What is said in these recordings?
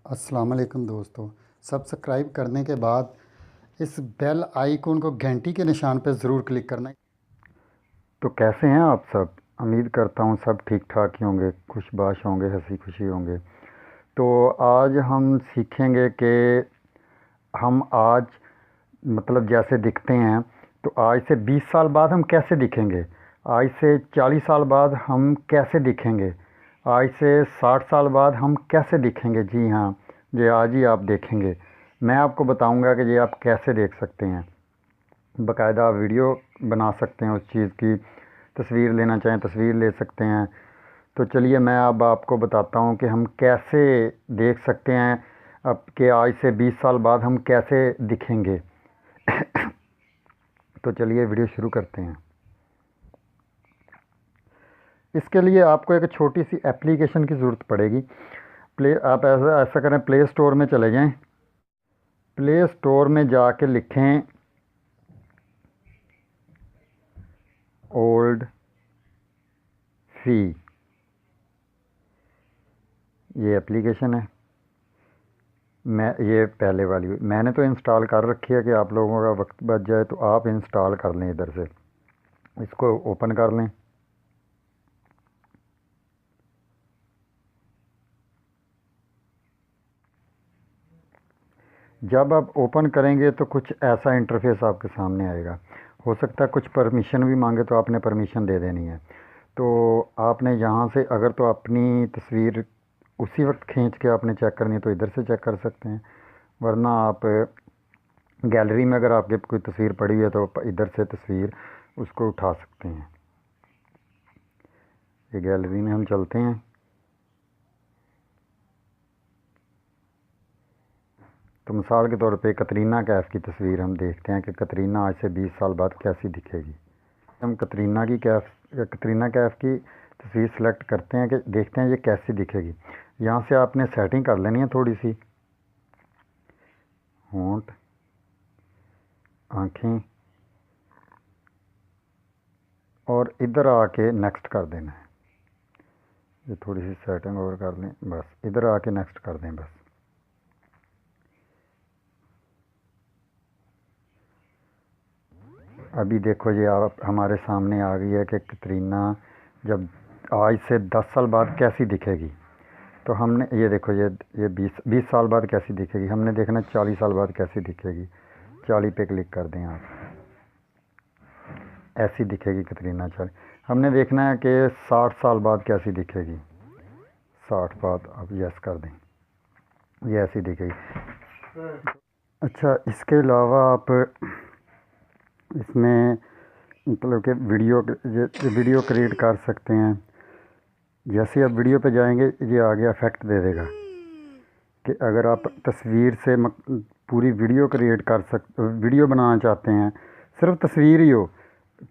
अस्सलाम वालेकुम दोस्तों। सब्सक्राइब करने के बाद इस बेल आइकन को घंटी के निशान पर ज़रूर क्लिक करना है। तो कैसे हैं आप सब? उम्मीद करता हूँ सब ठीक ठाक ही होंगे, खुशबाश होंगे, हंसी खुशी होंगे। तो आज हम सीखेंगे कि हम आज मतलब जैसे दिखते हैं तो आज से 20 साल बाद हम कैसे दिखेंगे, आज से 40 साल बाद हम कैसे दिखेंगे, आज से 60 साल बाद हम कैसे दिखेंगे। जी हाँ, ये आज ही आप देखेंगे। मैं आपको बताऊंगा कि ये आप कैसे देख सकते हैं। बाकायदा वीडियो बना सकते हैं, उस चीज़ की तस्वीर लेना चाहें तस्वीर ले सकते हैं। तो चलिए मैं अब आपको बताता हूँ कि हम कैसे देख सकते हैं अब कि आज से 20 साल बाद हम कैसे दिखेंगे। तो चलिए वीडियो शुरू करते हैं। इसके लिए आपको एक छोटी सी एप्लीकेशन की ज़रूरत पड़ेगी। आप ऐसा करें, प्ले स्टोर में चले जाएं। प्ले स्टोर में जाके लिखें ओल्ड सी। ये एप्लीकेशन है, मैं ये पहले वाली मैंने तो इंस्टॉल कर रखी है कि आप लोगों का वक्त बच जाए तो आप इंस्टॉल कर लें। इधर से इसको ओपन कर लें। जब आप ओपन करेंगे तो कुछ ऐसा इंटरफेस आपके सामने आएगा। हो सकता है कुछ परमिशन भी मांगे, तो आपने परमिशन दे देनी है। तो आपने यहाँ से अगर तो अपनी तस्वीर उसी वक्त खींच के आपने चेक करनी है तो इधर से चेक कर सकते हैं, वरना आप गैलरी में अगर आपके कोई तस्वीर पड़ी हुई है तो इधर से तस्वीर उसको उठा सकते हैं। ये गैलरी में हम चलते हैं। तो मिसाल के तौर पे कतरीना कैफ़ की तस्वीर हम देखते हैं कि कतरीना आज से 20 साल बाद कैसी दिखेगी। हम कतरीना कैफ़ की तस्वीर सेलेक्ट करते हैं कि देखते हैं ये कैसी दिखेगी। यहाँ से आपने सेटिंग कर लेनी है थोड़ी सी, होंठ, आँखें, और इधर आके नेक्स्ट कर देना है। ये थोड़ी सी सेटिंग और कर लें, बस इधर आके नेक्स्ट कर दें बस। अभी देखो ये आप हमारे सामने आ गई है कि कतरीना जब आज से 10 साल बाद कैसी दिखेगी। तो हमने ये देखो ये 20 साल बाद कैसी दिखेगी। हमने देखना 40 साल बाद कैसी दिखेगी। 40 पे क्लिक कर दें आप, ऐसी दिखेगी कतरीना 40। हमने देखना है कि 60 साल बाद कैसी दिखेगी। 60 बाद अब यस कर दें, ये ऐसी दिखेगी। अच्छा, इसके अलावा आप इसमें मतलब कि वीडियो क्रिएट कर सकते हैं। जैसे आप वीडियो पे जाएंगे ये आगे इफ़ेक्ट दे देगा कि अगर आप तस्वीर से पूरी वीडियो क्रिएट वीडियो बनाना चाहते हैं, सिर्फ तस्वीर ही हो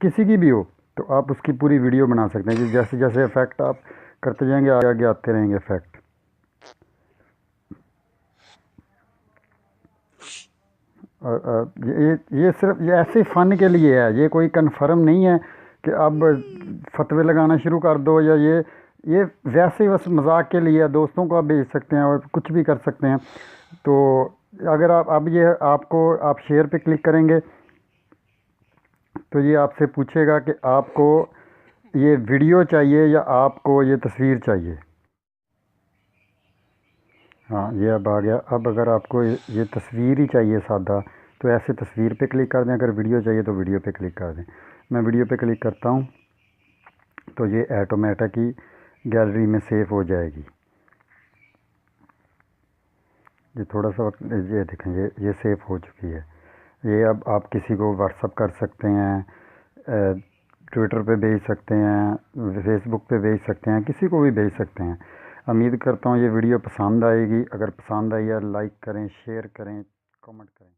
किसी की भी हो, तो आप उसकी पूरी वीडियो बना सकते हैं। जैसे जैसे इफ़ेक्ट आप करते जाएंगे आगे आगे आते रहेंगे इफ़ेक्ट। और ये सिर्फ ये ऐसे फ़न के लिए है, ये कोई कन्फर्म नहीं है कि अब फतवे लगाना शुरू कर दो, या ये वैसे ही बस मजाक के लिए है। दोस्तों को आप भेज सकते हैं और कुछ भी कर सकते हैं। तो अगर आप अब ये आप शेयर पे क्लिक करेंगे तो ये आपसे पूछेगा कि आपको ये वीडियो चाहिए या आपको ये तस्वीर चाहिए। हाँ, ये अब आ गया। अब अगर आपको ये तस्वीर ही चाहिए सादा, तो ऐसे तस्वीर पे क्लिक कर दें। अगर वीडियो चाहिए तो वीडियो पे क्लिक कर दें। मैं वीडियो पे क्लिक करता हूँ तो ये ऑटोमेटिक ही गैलरी में सेव हो जाएगी। ये थोड़ा सा वक्त, ये देखें ये सेव हो चुकी है। ये अब आप किसी को व्हाट्सअप कर सकते हैं, ट्विटर पे भेज सकते हैं, फेसबुक पे भेज सकते हैं, किसी को भी भेज सकते हैं। उम्मीद करता हूँ ये वीडियो पसंद आएगी। अगर पसंद आई है लाइक करें, शेयर करें, कमेंट करें।